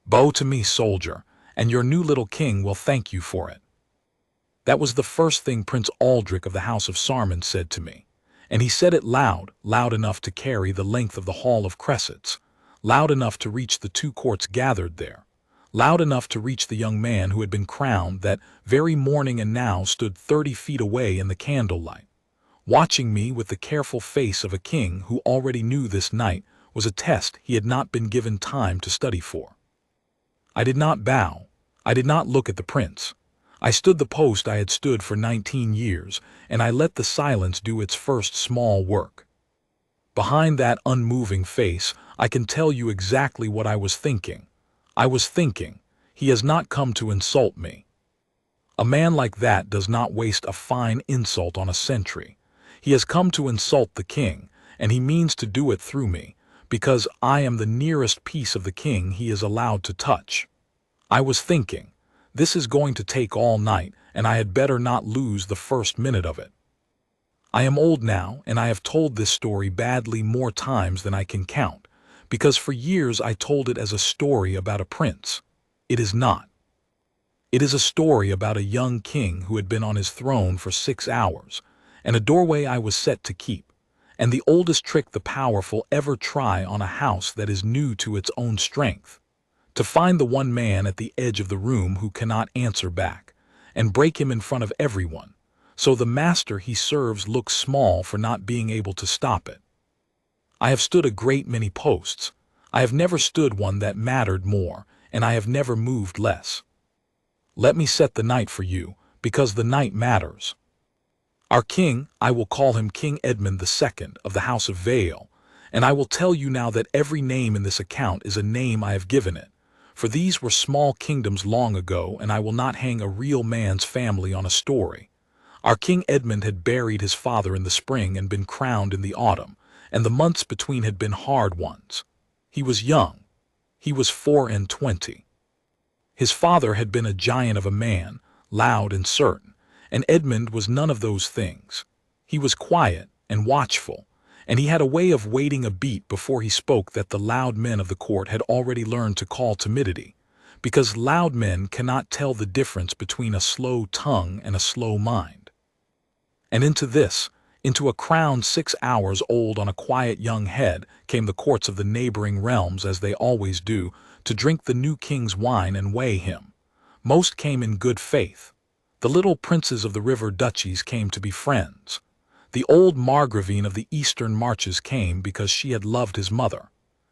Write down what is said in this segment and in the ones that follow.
Bow to me, soldier, and your new little king will thank you for it." That was the first thing Prince Aldrich of the House of Sarmon said to me, and he said it loud, loud enough to carry the length of the Hall of Cressets, loud enough to reach the two courts gathered there, loud enough to reach the young man who had been crowned that very morning and now stood 30 feet away in the candlelight, watching me with the careful face of a king who already knew this night was a test he had not been given time to study for. I did not bow. I did not look at the prince. I stood the post I had stood for 19 years, and I let the silence do its first small work. Behind that unmoving face, I can tell you exactly what I was thinking. I was thinking, he has not come to insult me. A man like that does not waste a fine insult on a sentry. He has come to insult the king, and he means to do it through me, because I am the nearest piece of the king he is allowed to touch. I was thinking, this is going to take all night, and I had better not lose the first minute of it. I am old now, and I have told this story badly more times than I can count, because for years I told it as a story about a prince. It is not. It is a story about a young king who had been on his throne for 6 hours, and a doorway I was set to keep, and the oldest trick the powerful ever try on a house that is new to its own strength, to find the one man at the edge of the room who cannot answer back, and break him in front of everyone, so the master he serves looks small for not being able to stop it. I have stood a great many posts. I have never stood one that mattered more, and I have never moved less. Let me set the night for you, because the night matters. Our king, I will call him King Edmund II of the House of Vale, and I will tell you now that every name in this account is a name I have given it, for these were small kingdoms long ago, and I will not hang a real man's family on a story. Our King Edmund had buried his father in the spring and been crowned in the autumn, and the months between had been hard ones. He was young. He was 24. His father had been a giant of a man, loud and certain, and Edmund was none of those things. He was quiet and watchful, and he had a way of waiting a beat before he spoke that the loud men of the court had already learned to call timidity, because loud men cannot tell the difference between a slow tongue and a slow mind. And into a crown 6 hours old on a quiet young head, came the courts of the neighboring realms as they always do, to drink the new king's wine and weigh him. Most came in good faith. The little princes of the river duchies came to be friends. The old margravine of the eastern marches came because she had loved his mother.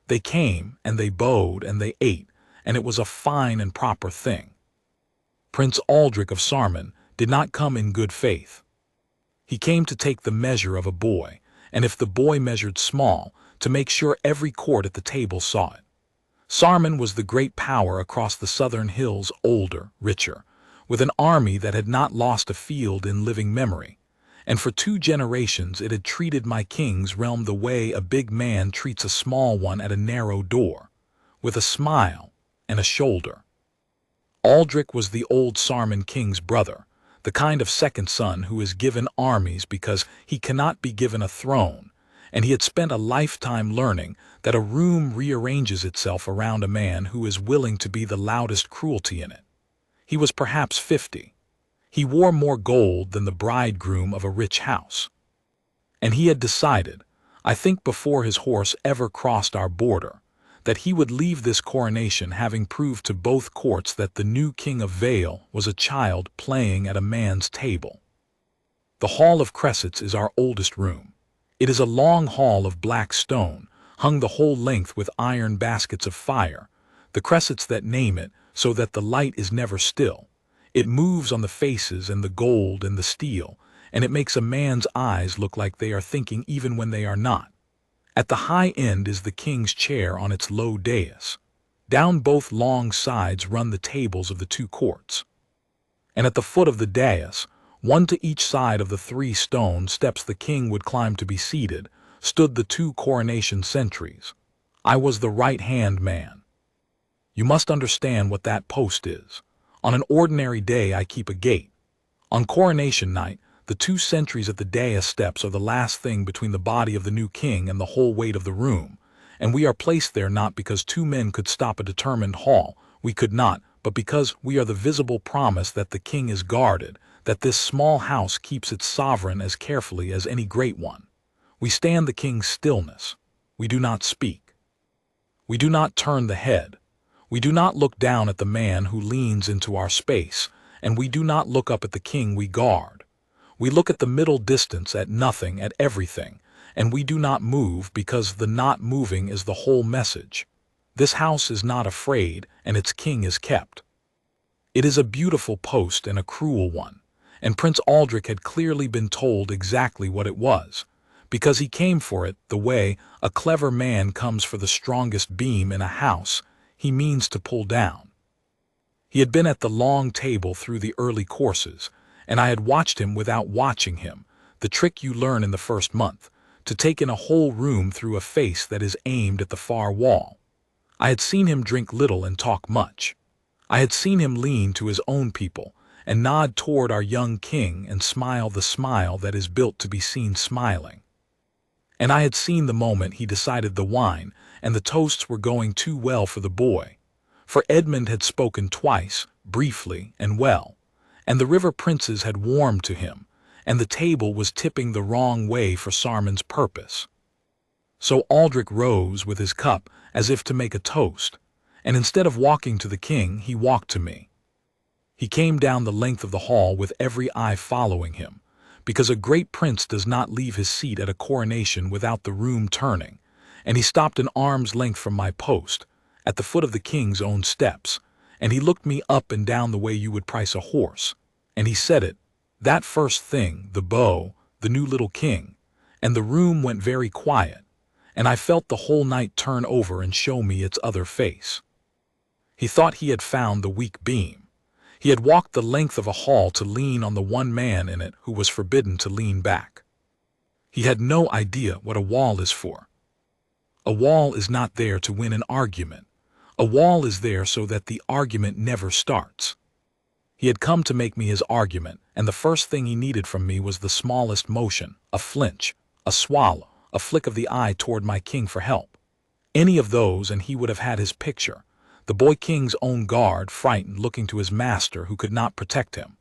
They came, and they bowed, and they ate, and it was a fine and proper thing. Prince Aldrich of Sarmon did not come in good faith. He came to take the measure of a boy, and if the boy measured small, to make sure every court at the table saw it. Sarmon was the great power across the southern hills, older, richer, with an army that had not lost a field in living memory, and for 2 generations it had treated my king's realm the way a big man treats a small one at a narrow door, with a smile and a shoulder. Aldrich was the old Sarmon king's brother, the kind of second son who is given armies because he cannot be given a throne, and he had spent a lifetime learning that a room rearranges itself around a man who is willing to be the loudest cruelty in it. He was perhaps 50. He wore more gold than the bridegroom of a rich house. And he had decided, I think before his horse ever crossed our border, that he would leave this coronation having proved to both courts that the new king of Vale was a child playing at a man's table. The Hall of Cressets is our oldest room. It is a long hall of black stone, hung the whole length with iron baskets of fire, the cressets that name it, so that the light is never still. It moves on the faces and the gold and the steel, and it makes a man's eyes look like they are thinking even when they are not. At the high end is the king's chair on its low dais. Down both long sides run the tables of the 2 courts. And at the foot of the dais, one to each side of the 3 stone steps the king would climb to be seated, stood the 2 coronation sentries. I was the right-hand man. You must understand what that post is. On an ordinary day I keep a gate. On coronation night, the 2 sentries at the dais steps are the last thing between the body of the new king and the whole weight of the room, and we are placed there not because two men could stop a determined haul, we could not, but because we are the visible promise that the king is guarded, that this small house keeps its sovereign as carefully as any great one. We stand the king's stillness. We do not speak. We do not turn the head. We do not look down at the man who leans into our space, and we do not look up at the king we guard. We look at the middle distance, at nothing, at everything, and we do not move because the not moving is the whole message. This house is not afraid, and its king is kept. It is a beautiful post and a cruel one, and Prince Aldrich had clearly been told exactly what it was, because he came for it the way a clever man comes for the strongest beam in a house he means to pull down. He had been at the long table through the early courses, and I had watched him without watching him, the trick you learn in the first month, to take in a whole room through a face that is aimed at the far wall. I had seen him drink little and talk much. I had seen him lean to his own people and nod toward our young king and smile the smile that is built to be seen smiling. And I had seen the moment he decided the wine and the toasts were going too well for the boy. For Edmund had spoken twice, briefly and well, and the river princes had warmed to him, and the table was tipping the wrong way for Sarmon's purpose. So Aldrich rose with his cup as if to make a toast, and instead of walking to the king, he walked to me. He came down the length of the hall with every eye following him, because a great prince does not leave his seat at a coronation without the room turning, and he stopped an arm's length from my post, at the foot of the king's own steps, and he looked me up and down the way you would price a horse, and he said it, that first thing, the beau, the new little king, and the room went very quiet, and I felt the whole night turn over and show me its other face. He thought he had found the weak beam. He had walked the length of a hall to lean on the one man in it who was forbidden to lean back. He had no idea what a wall is for. A wall is not there to win an argument. A wall is there so that the argument never starts. He had come to make me his argument, and the first thing he needed from me was the smallest motion, a flinch, a swallow, a flick of the eye toward my king for help. Any of those and he would have had his picture, the boy king's own guard, frightened, looking to his master who could not protect him.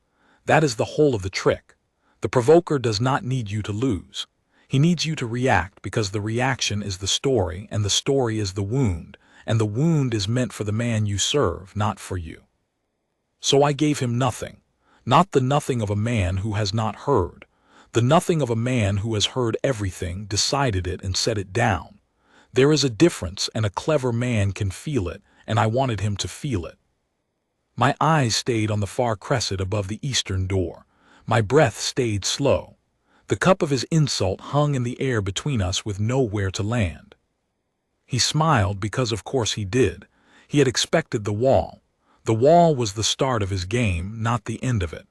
That is the whole of the trick. The provoker does not need you to lose. He needs you to react because the reaction is the story and the story is the wound, and the wound is meant for the man you serve, not for you. So I gave him nothing, not the nothing of a man who has not heard. The nothing of a man who has heard everything, decided it and set it down. There is a difference, and a clever man can feel it, and I wanted him to feel it. My eyes stayed on the far crescent above the eastern door. My breath stayed slow. The cup of his insult hung in the air between us with nowhere to land. He smiled because of course he did. He had expected the wall. The wall was the start of his game, not the end of it.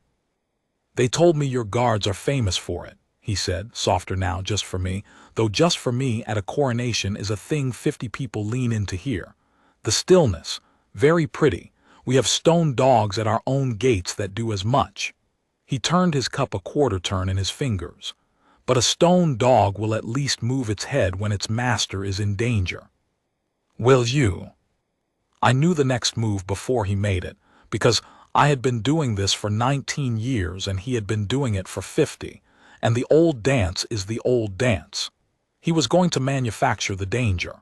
They told me your guards are famous for it, he said, softer now, just for me, though just for me at a coronation is a thing 50 people lean in to hear. The stillness, very pretty. We have stone dogs at our own gates that do as much. He turned his cup a quarter turn in his fingers. But a stone dog will at least move its head when its master is in danger. Will you? I knew the next move before he made it, because I had been doing this for 19 years and he had been doing it for 50, and the old dance is the old dance. He was going to manufacture the danger.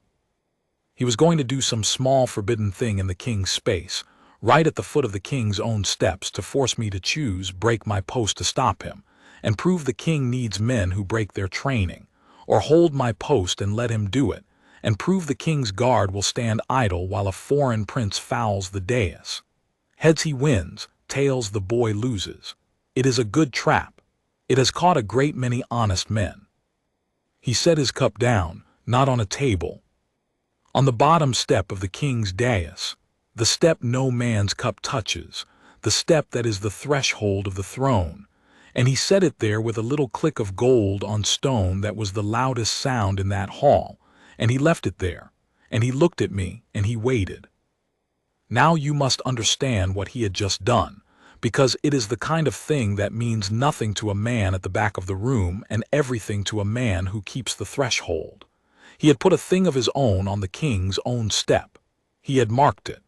He was going to do some small forbidden thing in the king's space, right at the foot of the king's own steps, to force me to choose, break my post to stop him, and prove the king needs men who break their training, or hold my post and let him do it, and prove the king's guard will stand idle while a foreign prince fouls the dais. Heads he wins, tails the boy loses. It is a good trap. It has caught a great many honest men. He set his cup down, not on a table, on the bottom step of the king's dais, the step no man's cup touches, the step that is the threshold of the throne, and he set it there with a little click of gold on stone that was the loudest sound in that hall, and he left it there, and he looked at me, and he waited. Now you must understand what he had just done, because it is the kind of thing that means nothing to a man at the back of the room and everything to a man who keeps the threshold. He had put a thing of his own on the king's own step. He had marked it.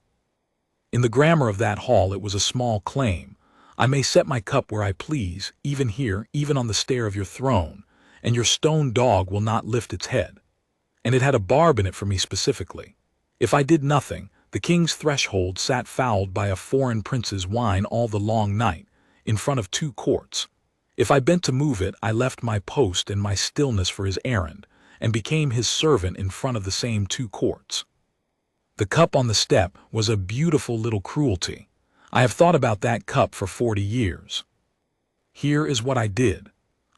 In the grammar of that hall it was a small claim. I may set my cup where I please, even here, even on the stair of your throne, and your stone dog will not lift its head. And it had a barb in it for me specifically. If I did nothing, the king's threshold sat fouled by a foreign prince's wine all the long night, in front of 2 courts. If I bent to move it, I left my post and my stillness for his errand, and became his servant in front of the same 2 courts. The cup on the step was a beautiful little cruelty. I have thought about that cup for 40 years. Here is what I did.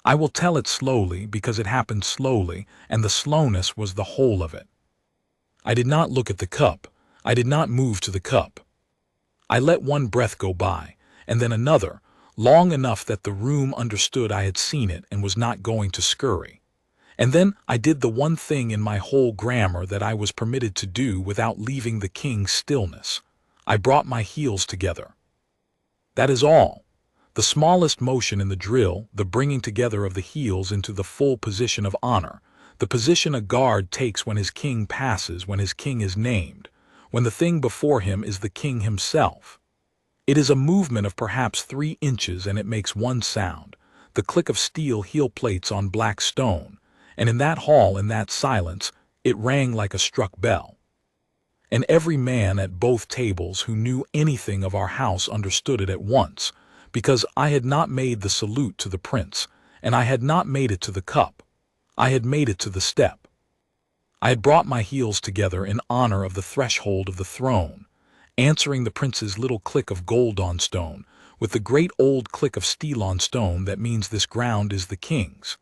I will tell it slowly because it happened slowly, and the slowness was the whole of it. I did not look at the cup. I did not move to the cup. I let one breath go by, and then another, long enough that the room understood I had seen it and was not going to scurry. And then I did the one thing in my whole grammar that I was permitted to do without leaving the king's stillness. I brought my heels together. That is all. The smallest motion in the drill, the bringing together of the heels into the full position of honor, the position a guard takes when his king passes, when his king is named, when the thing before him is the king himself. It is a movement of perhaps 3 inches, and it makes one sound, the click of steel heel plates on black stone, and in that hall, in that silence, it rang like a struck bell. And every man at both tables who knew anything of our house understood it at once, because I had not made the salute to the prince, and I had not made it to the cup. I had made it to the step. I had brought my heels together in honor of the threshold of the throne, answering the prince's little click of gold on stone, with the great old click of steel on stone that means this ground is the king's.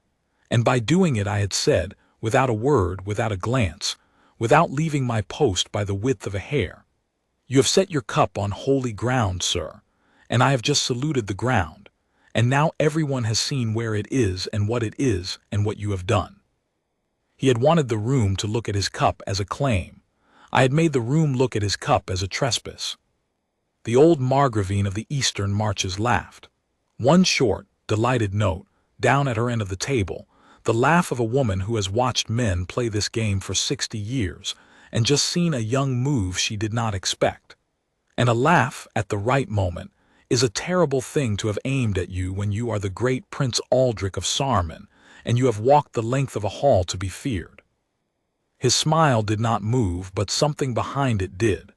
And by doing it I had said, without a word, without a glance, without leaving my post by the width of a hair, "You have set your cup on holy ground, sir, and I have just saluted the ground, and now everyone has seen where it is and what you have done." He had wanted the room to look at his cup as a claim. I had made the room look at his cup as a trespass. The old Margravine of the Eastern Marches laughed. One short, delighted note, down at her end of the table, the laugh of a woman who has watched men play this game for 60 years and just seen a young move she did not expect. And a laugh, at the right moment, is a terrible thing to have aimed at you when you are the great Prince Aldrich of Sarman, and you have walked the length of a hall to be feared. His smile did not move, but something behind it did.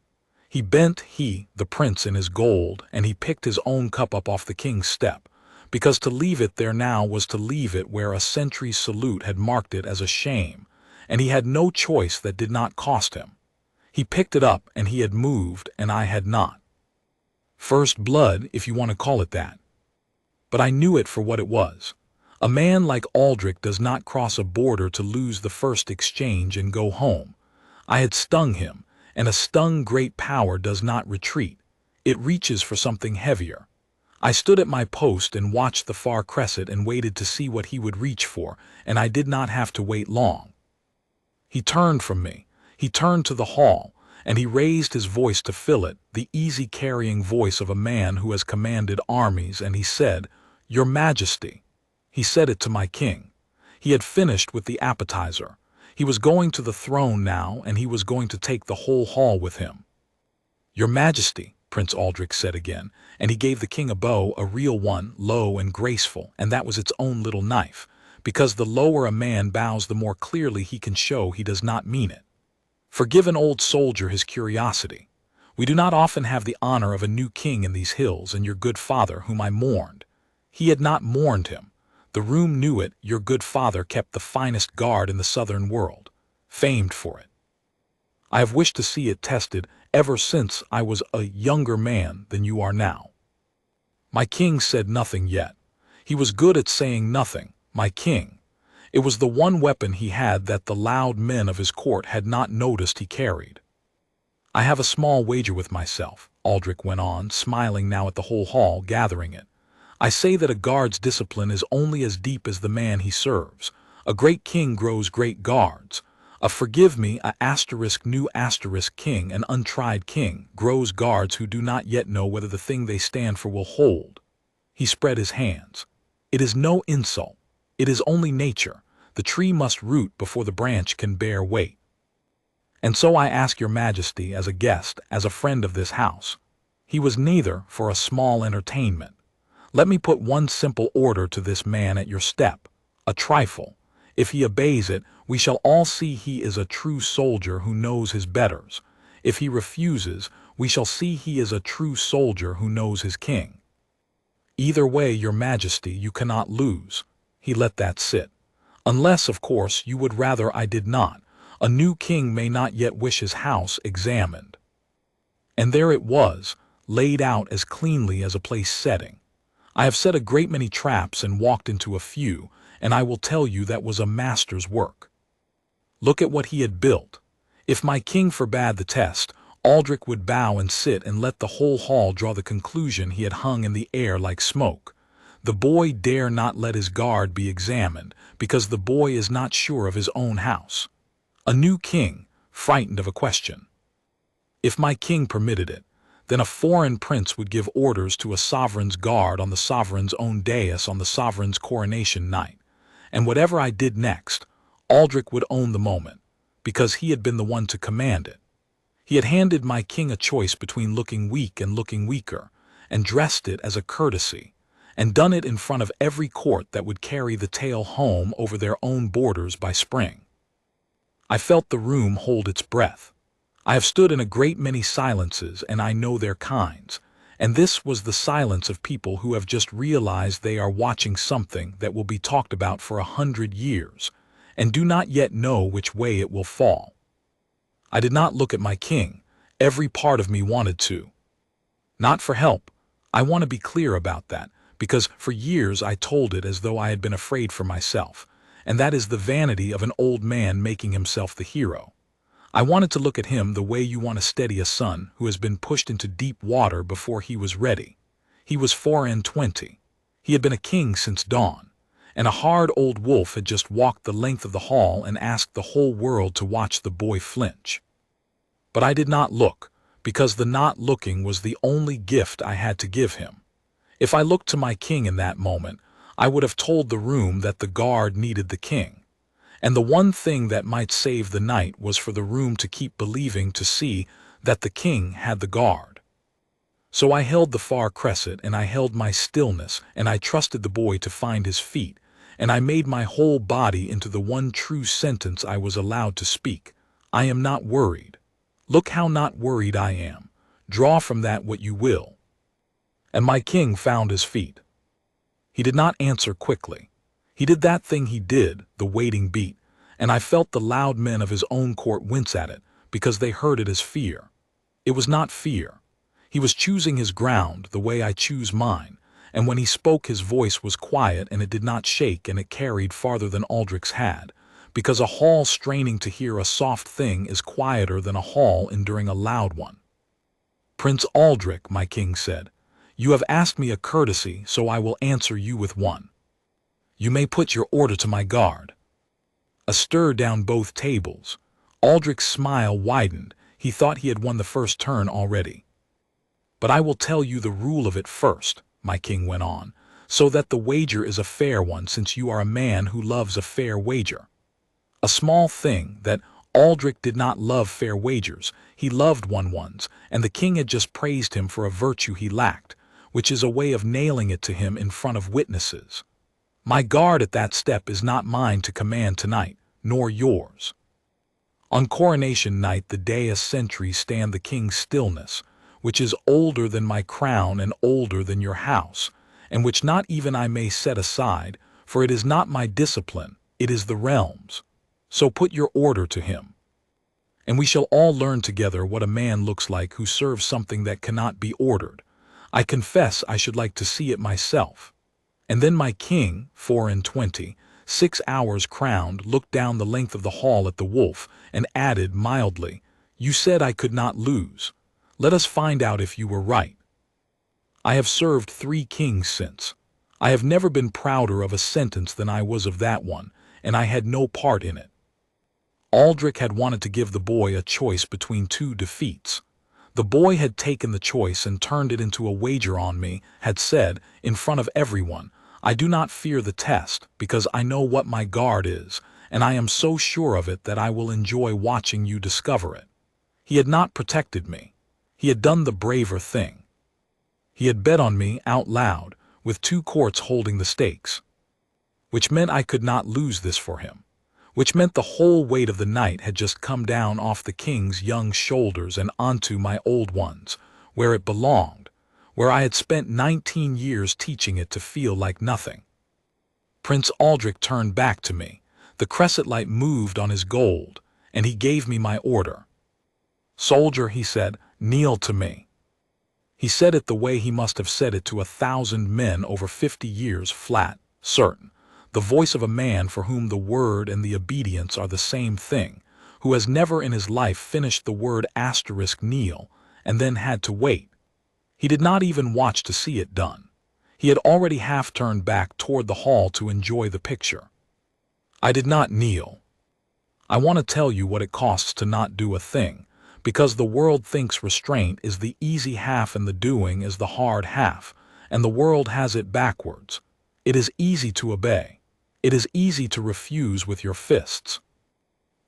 He bent, the prince, in his gold, and he picked his own cup up off the king's step, because to leave it there now was to leave it where a century's salute had marked it as a shame, and he had no choice that did not cost him. He picked it up, and he had moved, and I had not. First blood, if you want to call it that. But I knew it for what it was. A man like Aldrich does not cross a border to lose the first exchange and go home. I had stung him, and a stung great power does not retreat. It reaches for something heavier. I stood at my post and watched the far crescent and waited to see what he would reach for, and I did not have to wait long. He turned from me. He turned to the hall, and he raised his voice to fill it, the easy-carrying voice of a man who has commanded armies, and he said, "Your Majesty." He said it to my king. He had finished with the appetizer. He was going to the throne now, and he was going to take the whole hall with him. "Your Majesty," Prince Aldrich said again, and he gave the king a bow, a real one, low and graceful, and that was its own little knife, because the lower a man bows the more clearly he can show he does not mean it. Forgive an old soldier his curiosity. We do not often have the honor of a new king in these hills, and your good father, whom I mourned. He had not mourned him. The room knew it. Your good father kept the finest guard in the southern world, famed for it. I have wished to see it tested ever since I was a younger man than you are now. My king said nothing yet. He was good at saying nothing, my king. It was the one weapon he had that the loud men of his court had not noticed he carried. "I have a small wager with myself," Aldrich went on, smiling now at the whole hall, gathering it. "I say that a guard's discipline is only as deep as the man he serves. A great king grows great guards. Forgive me, new king, an untried king, grows guards who do not yet know whether the thing they stand for will hold." He spread his hands. "It is no insult. It is only nature. The tree must root before the branch can bear weight. And so I ask your majesty as a guest, as a friend of this house. He was neither for a small entertainment. Let me put one simple order to this man at your step, a trifle. If he obeys it, we shall all see he is a true soldier who knows his betters. If he refuses, we shall see he is a true soldier who knows his king. Either way, your majesty, you cannot lose. He let that sit. Unless, of course, you would rather I did not. A new king may not yet wish his house examined. And there it was, laid out as cleanly as a place setting. I have set a great many traps and walked into a few, and I will tell you that was a master's work. Look at what he had built. If my king forbade the test, Aldrich would bow and sit and let the whole hall draw the conclusion he had hung in the air like smoke. The boy dare not let his guard be examined, because the boy is not sure of his own house. A new king, frightened of a question. If my king permitted it, then a foreign prince would give orders to a sovereign's guard on the sovereign's own dais on the sovereign's coronation night. And whatever I did next, Aldrich would own the moment, because he had been the one to command it. He had handed my king a choice between looking weak and looking weaker, and dressed it as a courtesy, and done it in front of every court that would carry the tale home over their own borders by spring. I felt the room hold its breath. I have stood in a great many silences, and I know their kinds, and this was the silence of people who have just realized they are watching something that will be talked about for 100 years, and do not yet know which way it will fall. I did not look at my king. Every part of me wanted to. Not for help. I want to be clear about that, because for years I told it as though I had been afraid for myself, and that is the vanity of an old man making himself the hero. I wanted to look at him the way you want to steady a son who has been pushed into deep water before he was ready. He was 24. He had been a king since dawn, and a hard old wolf had just walked the length of the hall and asked the whole world to watch the boy flinch. But I did not look, because the not looking was the only gift I had to give him. If I looked to my king in that moment, I would have told the room that the guard needed the king. And the one thing that might save the night was for the room to keep believing to see that the king had the guard. So I held the far crescent, and I held my stillness, and I trusted the boy to find his feet, and I made my whole body into the one true sentence I was allowed to speak. I am not worried. Look how not worried I am. Draw from that what you will. And my king found his feet. He did not answer quickly. He did that thing he did, the waiting beat, and I felt the loud men of his own court wince at it, because they heard it as fear. It was not fear. He was choosing his ground the way I choose mine, and when he spoke his voice was quiet and it did not shake, and it carried farther than Aldrich's had, because a hall straining to hear a soft thing is quieter than a hall enduring a loud one. Prince Aldrich, my king said, you have asked me a courtesy, so I will answer you with one. You may put your order to my guard. A stir down both tables. Aldrich's smile widened. He thought he had won the first turn already. But I will tell you the rule of it first, my king went on, so that the wager is a fair one, since you are a man who loves a fair wager. A small thing that Aldrich did not love fair wagers. He loved ones, and the king had just praised him for a virtue he lacked, which is a way of nailing it to him in front of witnesses. My guard at that step is not mine to command tonight, nor yours. On coronation night the dais sentries stand the king's stillness, which is older than my crown and older than your house, and which not even I may set aside, for it is not my discipline, it is the realm's. So put your order to him. And we shall all learn together what a man looks like who serves something that cannot be ordered. I confess I should like to see it myself. And then my king, 24, 6 hours crowned, looked down the length of the hall at the wolf, and added mildly, you said I could not lose. Let us find out if you were right. I have served 3 kings since. I have never been prouder of a sentence than I was of that one, and I had no part in it. Aldrich had wanted to give the boy a choice between 2 defeats. The boy had taken the choice and turned it into a wager on me, had said, in front of everyone, I do not fear the test, because I know what my guard is, and I am so sure of it that I will enjoy watching you discover it. He had not protected me. He had done the braver thing. He had bet on me out loud, with 2 courts holding the stakes. Which meant I could not lose this for him. Which meant the whole weight of the night had just come down off the king's young shoulders and onto my old ones, where it belonged, where I had spent 19 years teaching it to feel like nothing. Prince Aldrich turned back to me. The crescent light moved on his gold, and he gave me my order. "Soldier," he said, "kneel to me." He said it the way he must have said it to 1,000 men over 50 years, flat, certain. The voice of a man for whom the word and the obedience are the same thing, who has never in his life finished the word *kneel, and then had to wait. He did not even watch to see it done. He had already half turned back toward the hall to enjoy the picture. I did not kneel. I want to tell you what it costs to not do a thing, because the world thinks restraint is the easy half and the doing is the hard half, and the world has it backwards. It is easy to obey. It is easy to refuse with your fists.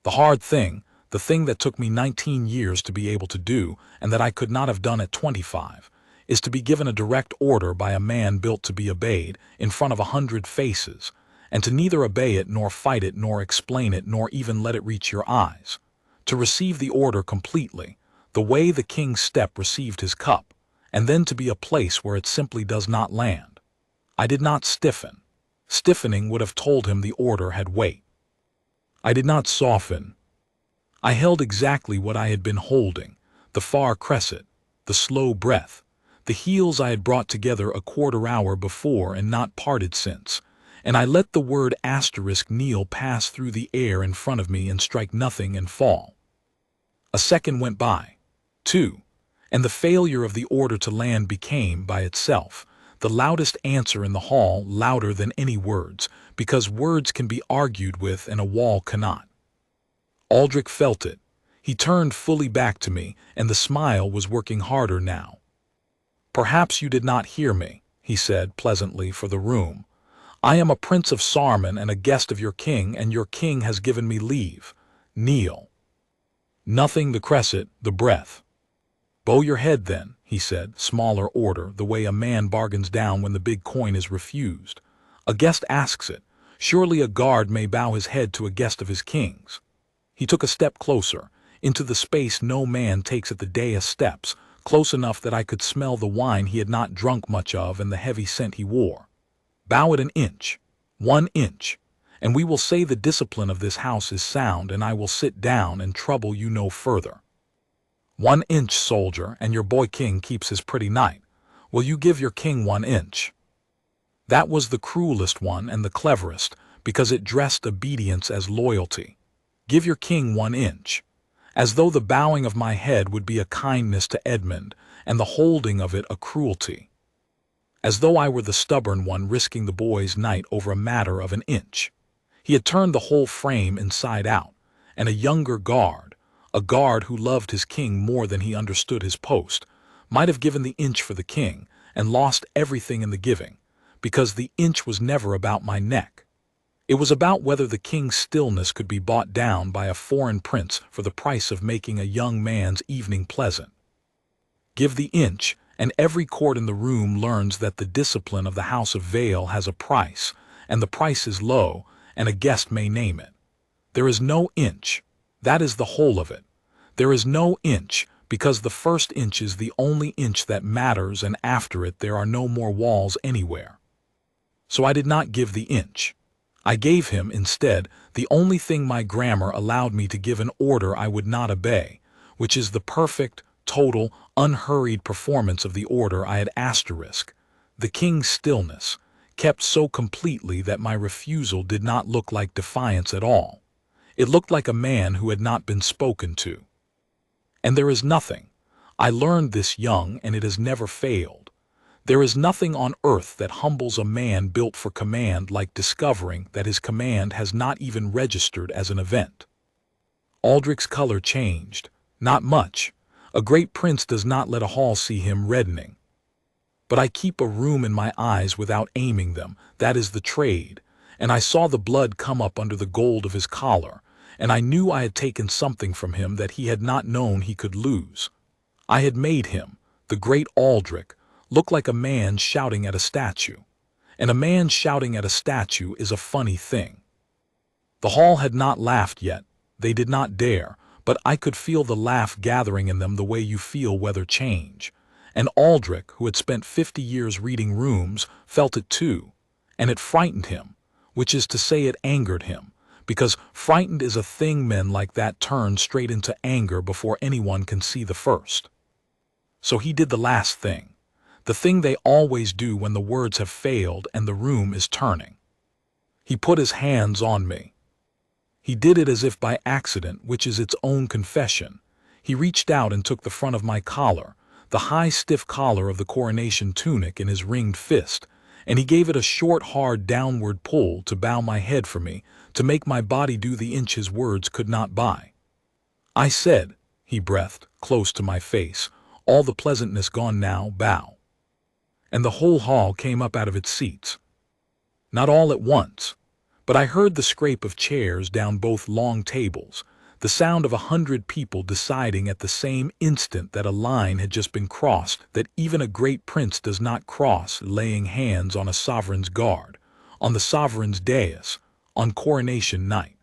The hard thing, the thing that took me 19 years to be able to do, and that I could not have done at 25, is to be given a direct order by a man built to be obeyed in front of 100 faces, and to neither obey it nor fight it nor explain it nor even let it reach your eyes. To receive the order completely, the way the king's step received his cup, and then to be a place where it simply does not land. I did not stiffen. Stiffening would have told him the order had weight. I did not soften. I held exactly what I had been holding, the far crescent, the slow breath, the heels I had brought together a quarter hour before and not parted since, and I let the word *kneel pass through the air in front of me and strike nothing and fall. A second went by, 2, and the failure of the order to land became, by itself, the loudest answer in the hall, louder than any words, because words can be argued with and a wall cannot. Aldrich felt it. He turned fully back to me, and the smile was working harder now. "Perhaps you did not hear me," he said pleasantly for the room. "I am a prince of Sarman and a guest of your king, and your king has given me leave. Kneel." Nothing the crescent, the breath. "Bow your head then," he said, smaller order, the way a man bargains down when the big coin is refused. A guest asks it. Surely a guard may bow his head to a guest of his king's. He took a step closer, into the space no man takes at the dais steps, close enough that I could smell the wine he had not drunk much of and the heavy scent he wore. "Bow it an inch, 1 inch, and we will say the discipline of this house is sound, and I will sit down and trouble you no further. 1 inch, soldier, and your boy king keeps his pretty night. Will you give your king 1 inch? That was the cruelest one and the cleverest, because it dressed obedience as loyalty. Give your king 1 inch. As though the bowing of my head would be a kindness to Edmund, and the holding of it a cruelty. As though I were the stubborn one risking the boy's night over a matter of 1 inch. He had turned the whole frame inside out, and a younger guard, a guard who loved his king more than he understood his post, might have given the inch for the king and lost everything in the giving, because the inch was never about my neck. It was about whether the king's stillness could be bought down by a foreign prince for the price of making a young man's evening pleasant. Give the inch, and every court in the room learns that the discipline of the House of Vale has a price, and the price is low, and a guest may name it. There is no inch. That is the whole of it. There is no inch, because the first inch is the only inch that matters, and after it there are no more walls anywhere. So I did not give the inch. I gave him, instead, the only thing my grammar allowed me to give an order I would not obey, which is the perfect, total, unhurried performance of the order I had asterisked. The king's stillness, kept so completely that my refusal did not look like defiance at all. It looked like a man who had not been spoken to. And there is nothing. I learned this young, and it has never failed. There is nothing on earth that humbles a man built for command like discovering that his command has not even registered as an event. Aldrich's color changed. Not much. A great prince does not let a hall see him reddening. But I keep a room in my eyes without aiming them, that is the trade, and I saw the blood come up under the gold of his collar, and I knew I had taken something from him that he had not known he could lose. I had made him, the great Aldrich, look like a man shouting at a statue, and a man shouting at a statue is a funny thing. The hall had not laughed yet, they did not dare, but I could feel the laugh gathering in them the way you feel weather change. And Aldrich, who had spent 50 years reading rooms, felt it too, and it frightened him, which is to say it angered him, because frightened is a thing men like that turn straight into anger before anyone can see the first. So he did the last thing, the thing they always do when the words have failed and the room is turning. He put his hands on me. He did it as if by accident, which is its own confession. He reached out and took the front of my collar, the high stiff collar of the coronation tunic in his ringed fist, and he gave it a short hard downward pull to bow my head for me, to make my body do the inch his words could not buy. I said, he breathed, close to my face, all the pleasantness gone now, bow. And the whole hall came up out of its seats. Not all at once, but I heard the scrape of chairs down both long tables, the sound of 100 people deciding at the same instant that a line had just been crossed that even a great prince does not cross, laying hands on a sovereign's guard, on the sovereign's dais, on coronation night.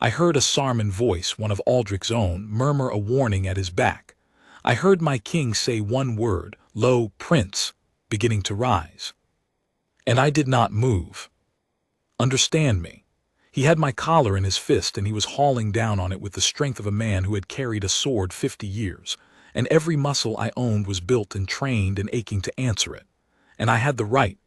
I heard a Sarman voice, one of Aldrich's own, murmur a warning at his back. I heard my king say one word, "Lo, prince," beginning to rise. And I did not move. Understand me. He had my collar in his fist and he was hauling down on it with the strength of a man who had carried a sword 50 years, and every muscle I owned was built and trained and aching to answer it. And I had the right.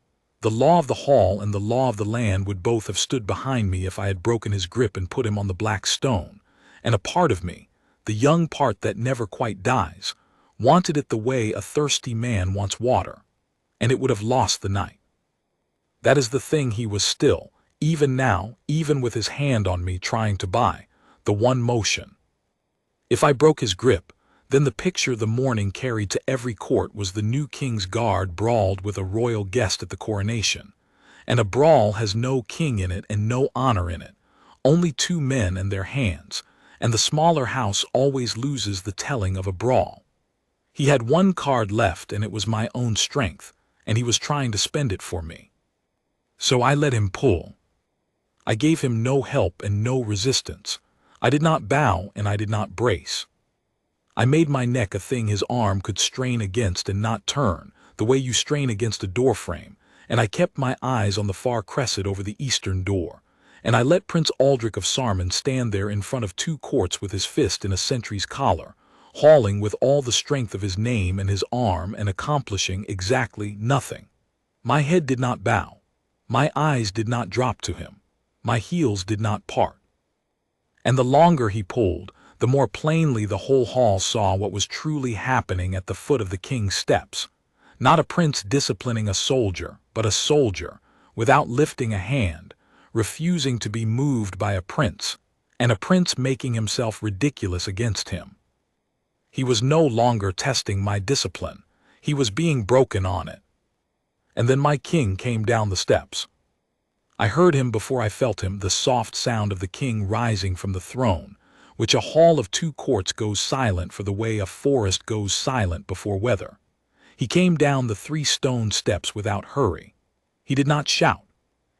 The law of the hall and the law of the land would both have stood behind me if I had broken his grip and put him on the black stone. And a part of me, the young part that never quite dies, wanted it the way a thirsty man wants water, and it would have lost the night. That is the thing he was still, even now, even with his hand on me trying to buy, the one motion. If I broke his grip, then the picture the morning carried to every court was the new king's guard brawled with a royal guest at the coronation. And a brawl has no king in it and no honor in it, only two men and their hands, and the smaller house always loses the telling of a brawl. He had one card left and it was my own strength, and he was trying to spend it for me. So I let him pull. I gave him no help and no resistance. I did not bow and I did not brace. I made my neck a thing his arm could strain against and not turn, the way you strain against a door frame, and I kept my eyes on the far crescent over the eastern door, and I let Prince Aldrich of Sarman stand there in front of two courts with his fist in a sentry's collar, hauling with all the strength of his name and his arm and accomplishing exactly nothing. My head did not bow. My eyes did not drop to him. My heels did not part. And the longer he pulled, the more plainly the whole hall saw what was truly happening at the foot of the king's steps. Not a prince disciplining a soldier, but a soldier, without lifting a hand, refusing to be moved by a prince, and a prince making himself ridiculous against him. He was no longer testing my discipline. He was being broken on it. And then my king came down the steps. I heard him before I felt him, the soft sound of the king rising from the throne, which a hall of two courts goes silent for the way a forest goes silent before weather. He came down the 3 stone steps without hurry. He did not shout.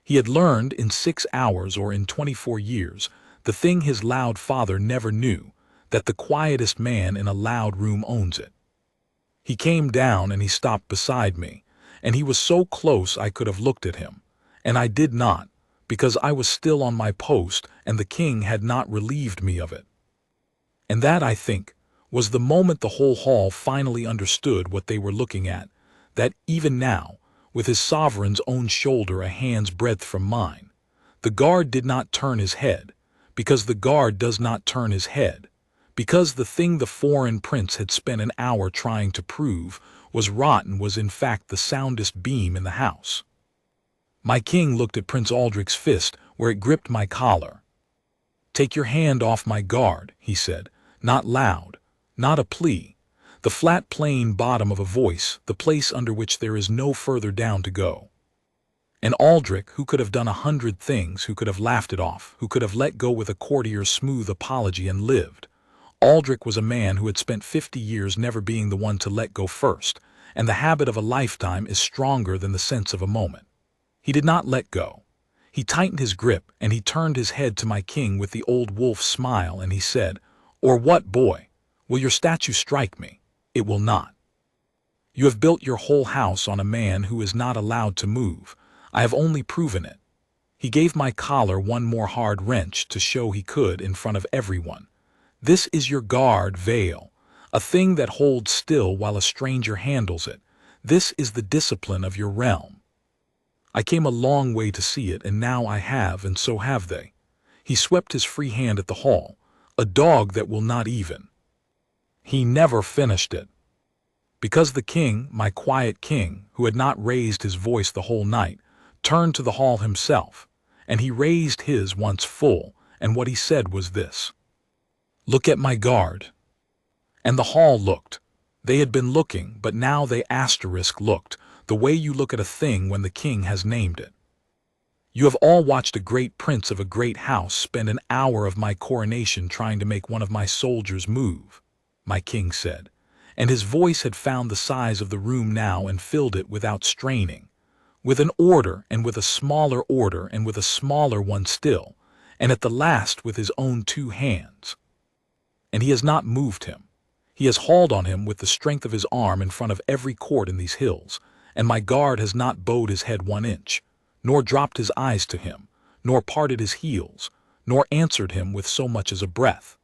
He had learned in 6 hours or in 24 years the thing his loud father never knew, that the quietest man in a loud room owns it. He came down and he stopped beside me, and he was so close I could have looked at him. And I did not, because I was still on my post and the king had not relieved me of it. And that, I think, was the moment the whole hall finally understood what they were looking at, that even now, with his sovereign's own shoulder a hand's breadth from mine, the guard did not turn his head, because the guard does not turn his head, because the thing the foreign prince had spent an hour trying to prove was rotten was in fact the soundest beam in the house. My king looked at Prince Aldrich's fist where it gripped my collar. "Take your hand off my guard," he said, not loud, not a plea. the flat plain bottom of a voice, the place under which there is no further down to go. And Aldrich, who could have done 100 things, who could have laughed it off, who could have let go with a courtier's smooth apology and lived. Aldrich was a man who had spent 50 years never being the one to let go first, and the habit of a lifetime is stronger than the sense of a moment. He did not let go. He tightened his grip, and he turned his head to my king with the old wolf smile, and he said, "Or what, boy? Will your statue strike me? It will not. You have built your whole house on a man who is not allowed to move. I have only proven it." He gave my collar one more hard wrench to show he could in front of everyone. "This is your guard veil, a thing that holds still while a stranger handles it. This is the discipline of your realm. I came a long way to see it, and now I have, and so have they." He swept his free hand at the hall. "A dog that will not even." He never finished it. Because the king, my quiet king, who had not raised his voice the whole night, turned to the hall himself, and he raised his once full, and what he said was this: "Look at my guard." And the hall looked. They had been looking, but now they looked, the way you look at a thing when the king has named it. You have all watched a great prince of a great house spend an hour of my coronation trying to make one of my soldiers move, my king said, and his voice had found the size of the room now and filled it without straining, with an order and with a smaller order and with a smaller one still, and at the last with his own 2 hands. And he has not moved him. He has hauled on him with the strength of his arm in front of every court in these hills, and my guard has not bowed his head 1 inch, nor dropped his eyes to him, nor parted his heels, nor answered him with so much as a breath.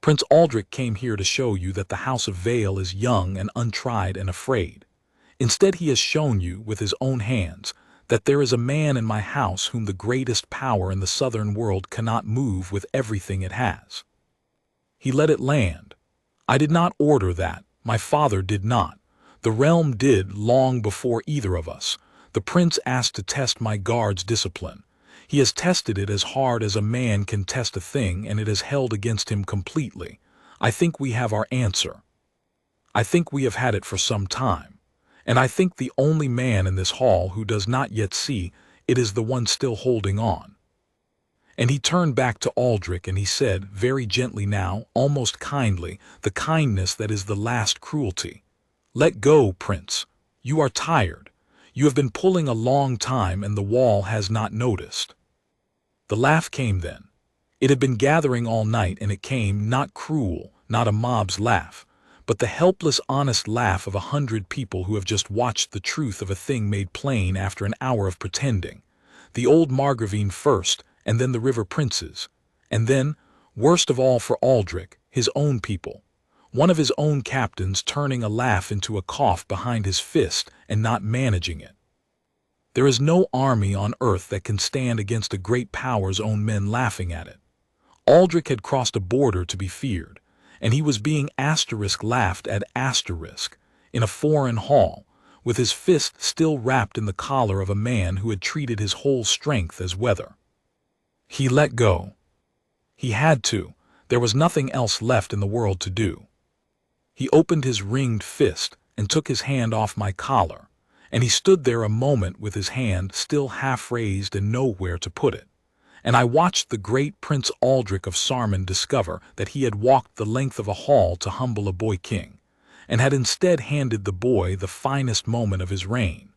Prince Aldrich came here to show you that the House of Vale is young and untried and afraid. Instead, he has shown you, with his own hands, that there is a man in my house whom the greatest power in the southern world cannot move with everything it has. He let it land. I did not order that. My father did not. The realm did long before either of us. The prince asked to test my guard's discipline. He has tested it as hard as a man can test a thing, and it has held against him completely. I think we have our answer. I think we have had it for some time. And I think the only man in this hall who does not yet see it is the one still holding on. And he turned back to Aldrich and he said, very gently now, almost kindly, the kindness that is the last cruelty, "Let go, Prince. You are tired. You have been pulling a long time and the wall has not noticed." The laugh came then. It had been gathering all night, and it came, not cruel, not a mob's laugh, but the helpless, honest laugh of 100 people who have just watched the truth of a thing made plain after an hour of pretending. The old Margravine first, and then the river princes, and then, worst of all for Aldrich, his own people. One of his own captains turning a laugh into a cough behind his fist and not managing it. There is no army on earth that can stand against a great power's own men laughing at it. Aldrich had crossed a border to be feared, and he was being laughed at in a foreign hall, with his fist still wrapped in the collar of a man who had treated his whole strength as weather. He let go. He had to. There was nothing else left in the world to do. He opened his ringed fist and took his hand off my collar, and he stood there a moment with his hand still half raised and nowhere to put it. And I watched the great Prince Aldrich of Sarman discover that he had walked the length of a hall to humble a boy king, and had instead handed the boy the finest moment of his reign.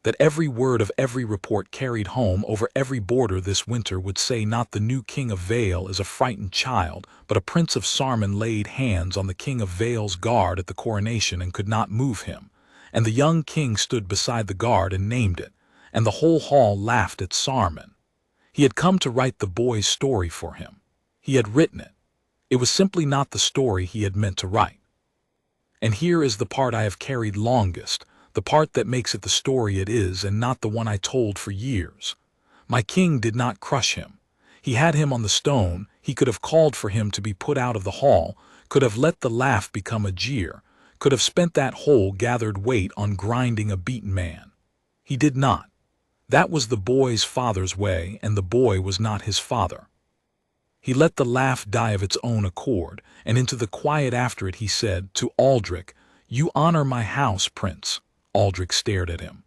That every word of every report carried home over every border this winter would say not the new king of Vale is a frightened child, but a prince of Sarman laid hands on the king of Vale's guard at the coronation and could not move him, and the young king stood beside the guard and named it, and the whole hall laughed at Sarman. He had come to write the boy's story for him. He had written it. It was simply not the story he had meant to write. And here is the part I have carried longest, the part that makes it the story it is and not the one I told for years. My king did not crush him. He had him on the stone. He could have called for him to be put out of the hall, could have let the laugh become a jeer, could have spent that whole gathered weight on grinding a beaten man. He did not. That was the boy's father's way, and the boy was not his father. He let the laugh die of its own accord, and into the quiet after it he said, "To Aldrich, you honor my house, Prince." Aldrich stared at him.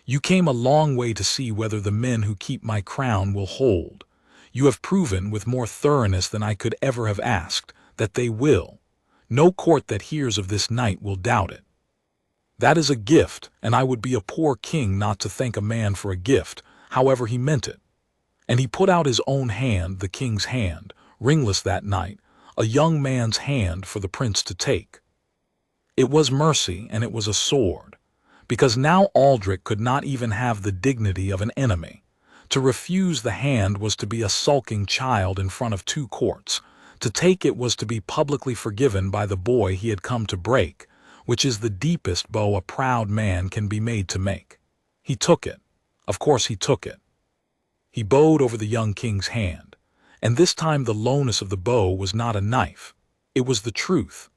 "You came a long way to see whether the men who keep my crown will hold. You have proven, with more thoroughness than I could ever have asked, that they will. No court that hears of this night will doubt it. That is a gift, and I would be a poor king not to thank a man for a gift, however he meant it." And he put out his own hand, the king's hand, ringless that night, a young man's hand for the prince to take. It was mercy, and it was a sword, because now Aldrich could not even have the dignity of an enemy. To refuse the hand was to be a sulking child in front of 2 courts. To take it was to be publicly forgiven by the boy he had come to break, which is the deepest bow a proud man can be made to make. He took it. Of course he took it. He bowed over the young king's hand, and this time the lowness of the bow was not a knife. It was the truth.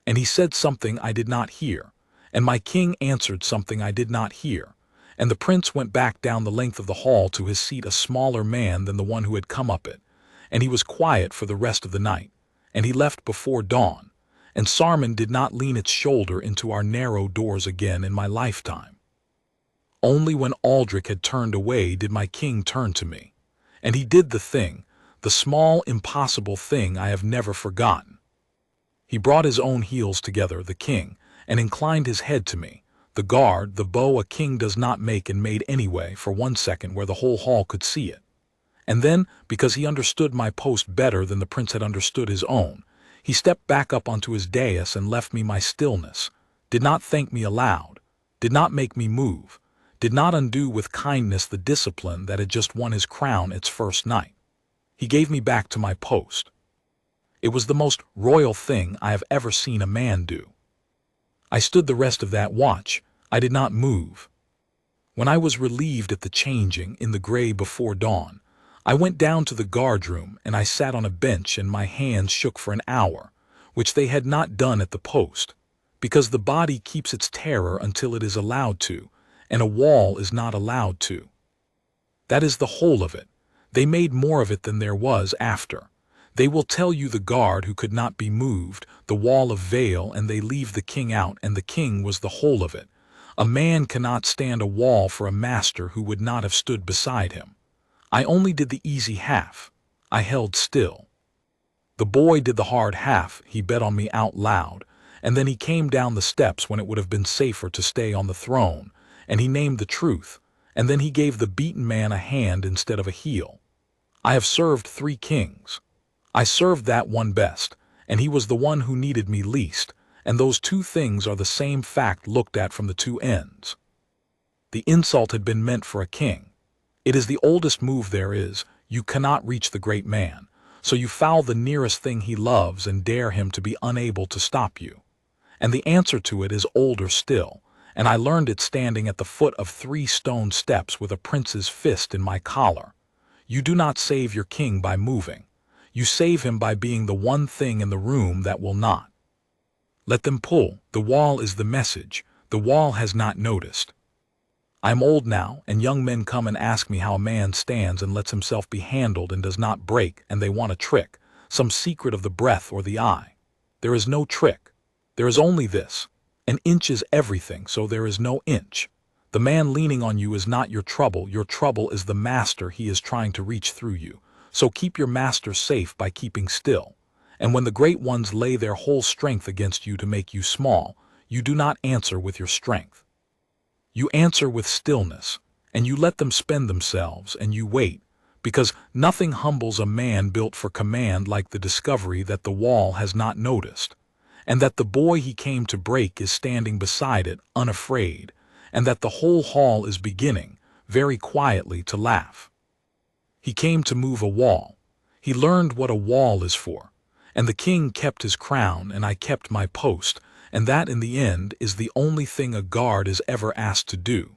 And he said something I did not hear, and my king answered something I did not hear, and the prince went back down the length of the hall to his seat, a smaller man than the one who had come up it, and he was quiet for the rest of the night, and he left before dawn, and Sarmon did not lean its shoulder into our narrow doors again in my lifetime. Only when Aldrich had turned away did my king turn to me, and he did the thing, the small, impossible thing I have never forgotten. He brought his own heels together, the king, and inclined his head to me, the guard, the bow a king does not make and made anyway, for 1 second where the whole hall could see it. And then, because he understood my post better than the prince had understood his own, he stepped back up onto his dais and left me my stillness, did not thank me aloud, did not make me move, did not undo with kindness the discipline that had just won his crown its first night. He gave me back to my post. It was the most royal thing I have ever seen a man do. I stood the rest of that watch. I did not move. When I was relieved at the changing in the gray before dawn, I went down to the guardroom and I sat on a bench and my hands shook for an hour, which they had not done at the post, because the body keeps its terror until it is allowed to, and a wall is not allowed to. That is the whole of it. They made more of it than there was after. They will tell you the guard who could not be moved, the wall of veil, and they leave the king out, and the king was the whole of it. A man cannot stand a wall for a master who would not have stood beside him. I only did the easy half. I held still. The boy did the hard half. He bet on me out loud, and then he came down the steps when it would have been safer to stay on the throne, and he named the truth, and then he gave the beaten man a hand instead of a heel. I have served 3 kings. I served that one best, and he was the one who needed me least, and those 2 things are the same fact looked at from the 2 ends. The insult had been meant for a king. It is the oldest move there is. You cannot reach the great man, so you foul the nearest thing he loves and dare him to be unable to stop you. And the answer to it is older still, and I learned it standing at the foot of 3 stone steps with a prince's fist in my collar. You do not save your king by moving. You save him by being the one thing in the room that will not. Let them pull. The wall is the message. The wall has not noticed. I am old now, and young men come and ask me how a man stands and lets himself be handled and does not break, and they want a trick, some secret of the breath or the eye. There is no trick. There is only this. An inch is everything, so there is no inch. The man leaning on you is not your trouble is the master he is trying to reach through you. So keep your master safe by keeping still. And when the great ones lay their whole strength against you to make you small, you do not answer with your strength. You answer with stillness, and you let them spend themselves, and you wait, because nothing humbles a man built for command like the discovery that the wall has not noticed, and that the boy he came to break is standing beside it, unafraid, and that the whole hall is beginning, very quietly, to laugh. He came to move a wall. He learned what a wall is for, and the king kept his crown, and I kept my post, and that in the end is the only thing a guard is ever asked to do.